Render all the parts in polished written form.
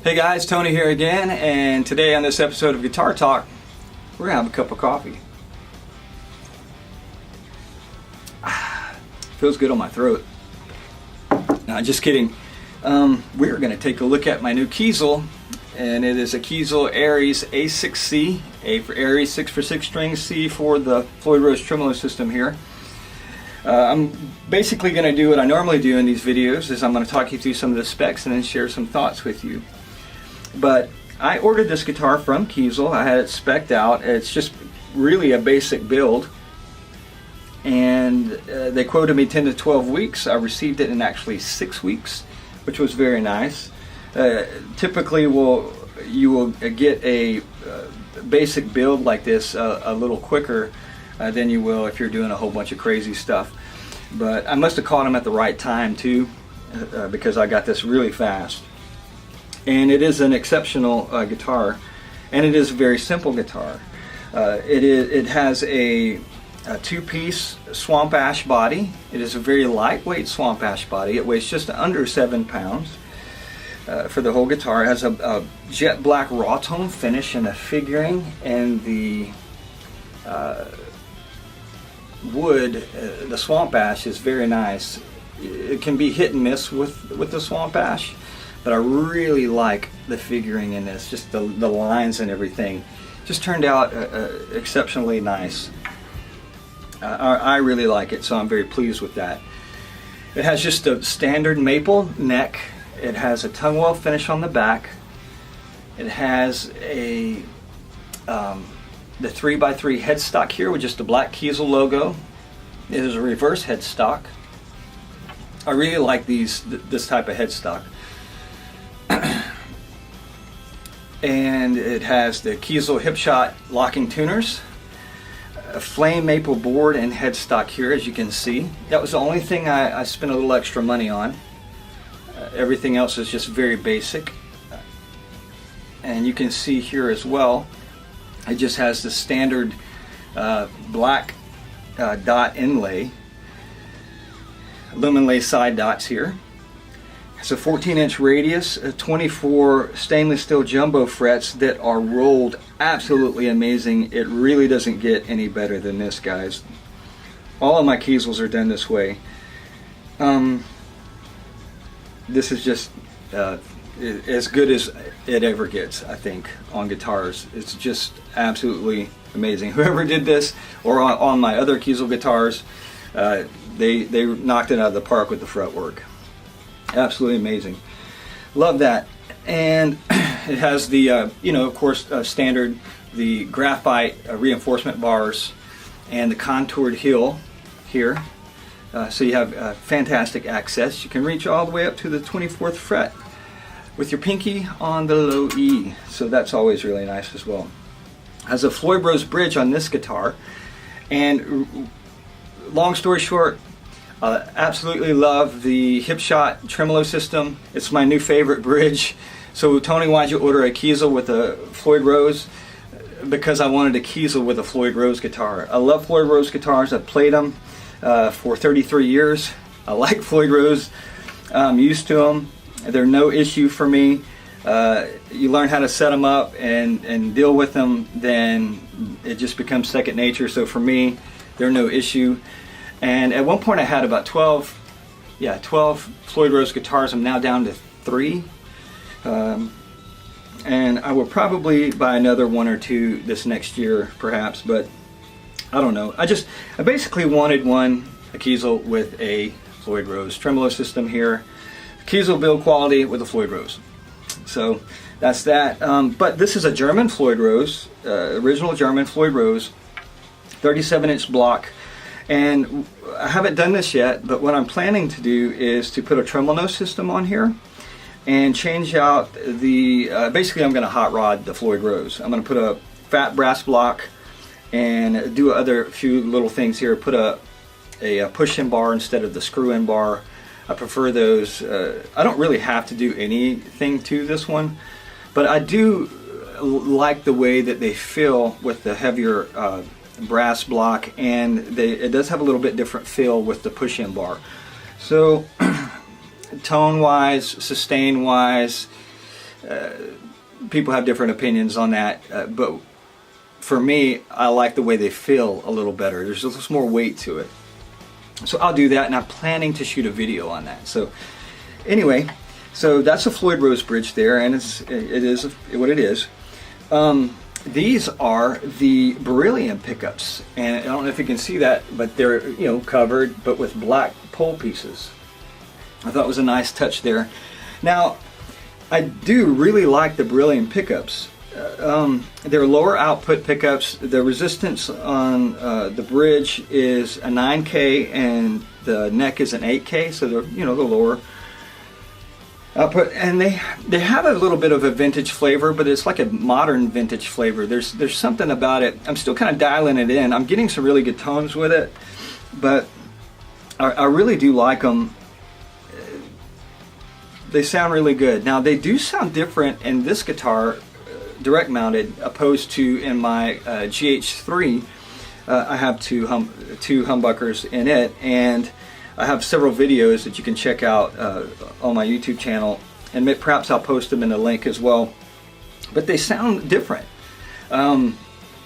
Hey guys, Tony here again, and today on this episode of Guitar Talk, we're gonna have a cup of coffee. Feels good on my throat. No, just kidding. We're gonna take a look at my new Kiesel, and it is a Kiesel Aries A6C. A for Aries, 6 for 6 strings, C for the Floyd Rose tremolo system here. I'm basically going to do what I normally do in these videos, is I'm going to talk you through some of the specs and then share some thoughts with you. But I ordered this guitar from Kiesel. I had it spec'd out. It's just really a basic build, and they quoted me 10 to 12 weeks. I received it in actually 6 weeks, which was very nice. Typically you will get a basic build like this a little quicker than you will if you're doing a whole bunch of crazy stuff. But I must have caught them at the right time too, because I got this really fast. And it is an exceptional guitar, and it is a very simple guitar. It has a two-piece swamp ash body. It is a very lightweight swamp ash body. It weighs just under 7 pounds for the whole guitar. It has a jet black raw tone finish and a figuring, and the wood, the swamp ash, is very nice. It can be hit and miss with the swamp ash, but I really like the figuring in this. Just the lines and everything just turned out exceptionally nice. I really like it, so I'm very pleased with that. It has just a standard maple neck. It has a tongue well finish on the back. It has a the 3x3 headstock here with just a black Kiesel logo. It is a reverse headstock. I really like this type of headstock. And it has the Kiesel Hipshot locking tuners, a flame maple board and headstock here, as you can see. That was the only thing I spent a little extra money on. Everything else is just very basic. And you can see here as well, it just has the standard black dot inlay, lumen lay side dots here. It's a 14-inch radius, 24 stainless steel jumbo frets that are rolled absolutely amazing. It really doesn't get any better than this, guys. All of my Kiesels are done this way. This is just as good as it ever gets, I think, on guitars. It's just absolutely amazing. Whoever did this, or on my other Kiesel guitars, they knocked it out of the park with the fretwork. Absolutely amazing. Love that. And it has the, of course, standard, the graphite reinforcement bars and the contoured heel here. So you have fantastic access. You can reach all the way up to the 24th fret with your pinky on the low E, so that's always really nice as well. Has a Floyd Rose bridge on this guitar, and long story short, absolutely love the Hipshot tremolo system. It's my new favorite bridge. So Tony, why'd you order a Kiesel with a Floyd Rose? Because I wanted a Kiesel with a Floyd Rose guitar. I love Floyd Rose guitars. I've played them for 33 years. I like Floyd Rose. I'm used to them. They're no issue for me. You learn how to set them up and deal with them, then it just becomes second nature. So for me, they're no issue. And at one point I had about 12 Floyd Rose guitars. I'm now down to 3. And I will probably buy another 1 or 2 this next year, perhaps, but I don't know. I basically wanted a Kiesel with a Floyd Rose tremolo system here. Kiesel build quality with a Floyd Rose. So that's that. But this is a German Floyd Rose, original German Floyd Rose, 37-inch block. And I haven't done this yet, but what I'm planning to do is to put a tremolo system on here and change out the, basically I'm going to hot rod the Floyd Rose. I'm going to put a fat brass block and do other few little things here. Put a push-in bar instead of the screw-in bar. I prefer those. I don't really have to do anything to this one, but I do like the way that they feel with the heavier brass block, and it does have a little bit different feel with the push-in bar. So tone wise, sustain wise, People have different opinions on that, but for me, I like the way they feel a little better. There's just more weight to it. So I'll do that, and I'm planning to shoot a video on that. So anyway, so that's a Floyd Rose bridge there, and it is what it is. These are the beryllium pickups, and I don't know if you can see that, but they're covered, but with black pole pieces. I thought it was a nice touch there. Now, I do really like the beryllium pickups. They're lower output pickups. The resistance on the bridge is a 9K and the neck is an 8K, so they're the lower output, and they have a little bit of a vintage flavor, but it's like a modern vintage flavor. There's something about it. I'm still kind of dialing it in. I'm getting some really good tones with it, but I really do like them. They sound really good. Now, they do sound different in this guitar, direct mounted, opposed to in my GH3. I have two humbuckers in it, and I have several videos that you can check out on my YouTube channel, and perhaps I'll post them in the link as well. But they sound different,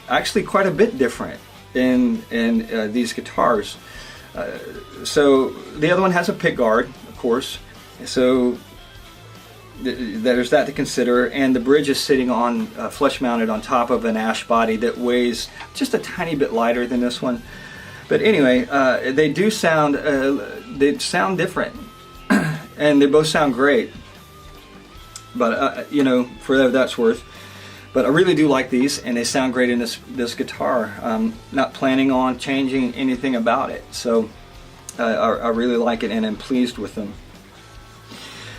actually quite a bit different in these guitars. So the other one has a pick guard, of course, so there's that to consider, and the bridge is sitting on flush mounted on top of an ash body that weighs just a tiny bit lighter than this one. But anyway, they do sound different, and they both sound great. But for whatever that's worth. But I really do like these, and they sound great in this guitar. I'm not planning on changing anything about it, so I really like it, and I'm pleased with them.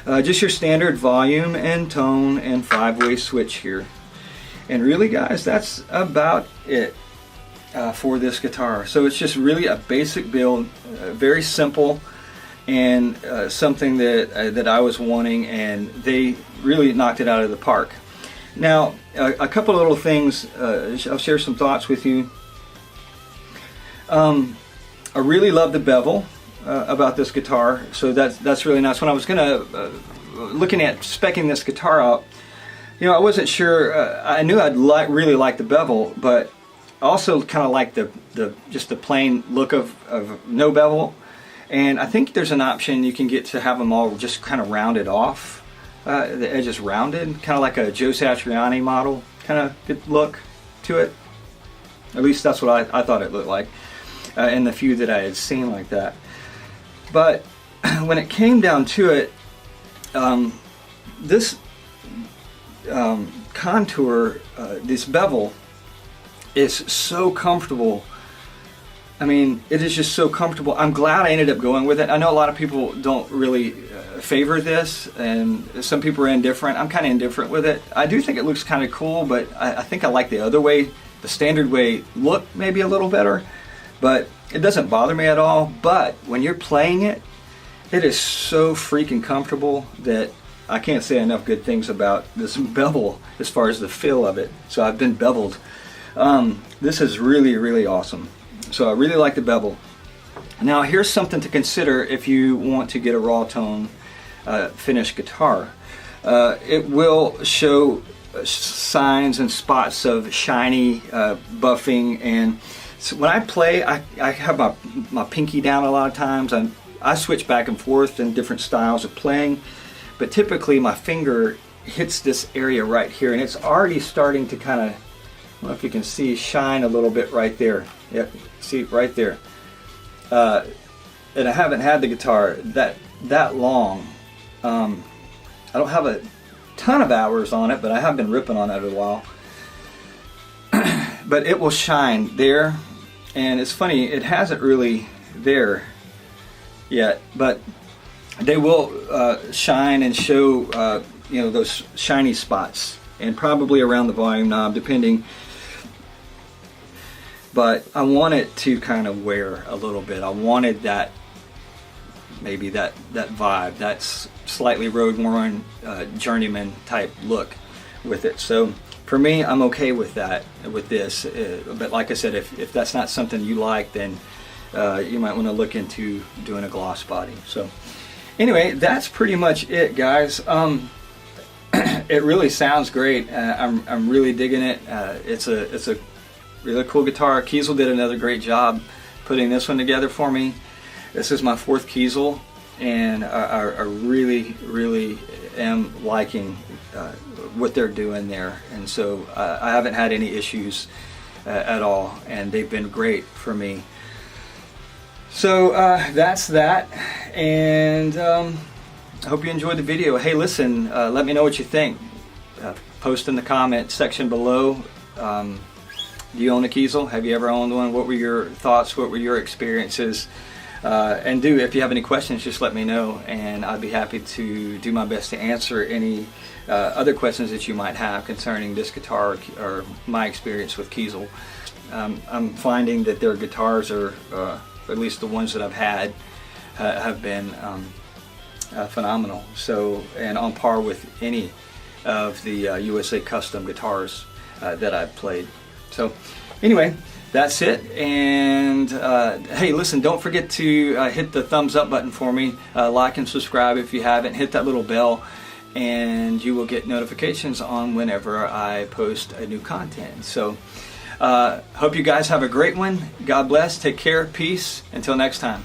Just your standard volume and tone and 5-way switch here. And really, guys, that's about it for this guitar. So it's just really a basic build, very simple, and something that I was wanting, and they really knocked it out of the park. Now, a couple of little things, I'll share some thoughts with you. I really love the bevel about this guitar, so that's really nice. When I was looking at speccing this guitar out, I wasn't sure. I knew I'd really like the bevel, but I also kind of like just the plain look of no bevel. And I think there's an option you can get to have them all just kind of rounded off, the edges rounded, kind of like a Joe Satriani model kind of good look to it. At least that's what I thought it looked like in the few that I had seen like that. But when it came down to it, this contour, this bevel, is so comfortable. I mean, it is just so comfortable. I'm glad I ended up going with it. I know a lot of people don't really favor this, and some people are indifferent. I'm kind of indifferent with it. I do think it looks kind of cool, but I think I like the other way, the standard way look maybe a little better. But it doesn't bother me at all. But when you're playing it, it is so freaking comfortable that I can't say enough good things about this bevel as far as the feel of it. So I've been beveled. This is really, really awesome. So I really like the bevel. Now here's something to consider if you want to get a raw tone finished guitar. It will show signs and spots of shiny buffing, and so when I play, I have my pinky down a lot of times. I switch back and forth in different styles of playing, but typically my finger hits this area right here, and it's already starting to kind of, I don't know if you can see, shine a little bit right there. Yep, see right there. And I haven't had the guitar that long. I don't have a ton of hours on it, but I have been ripping on it a while. But it will shine there, and it's funny, it hasn't really there yet, but they will shine and show those shiny spots, and probably around the volume knob depending. But I want it to kind of wear a little bit. I wanted that, maybe that vibe, that slightly road worn journeyman type look with it. So for me, I'm okay with that, with this. But like I said, if that's not something you like, then you might want to look into doing a gloss body. So anyway, that's pretty much it, guys. it really sounds great. I'm really digging it. It's a really cool guitar. Kiesel did another great job putting this one together for me. This is my 4th Kiesel, and I really am liking what they're doing there. And so I haven't had any issues at all, and they've been great for me. So that's that, and I hope you enjoyed the video. Hey, listen, let me know what you think. Post in the comment section below. Do you own a Kiesel? Have you ever owned one? What were your thoughts? What were your experiences? And if you have any questions, just let me know, and I'd be happy to do my best to answer any other questions that you might have concerning this guitar or my experience with Kiesel. I'm finding that their guitars are, at least the ones that I've had, have been phenomenal. So, and on par with any of the USA custom guitars that I've played. So anyway, that's it. And hey, listen, don't forget to hit the thumbs up button for me, like and subscribe if you haven't, hit that little bell, and you will get notifications on whenever I post a new content. So hope you guys have a great one. God bless, take care, peace, until next time.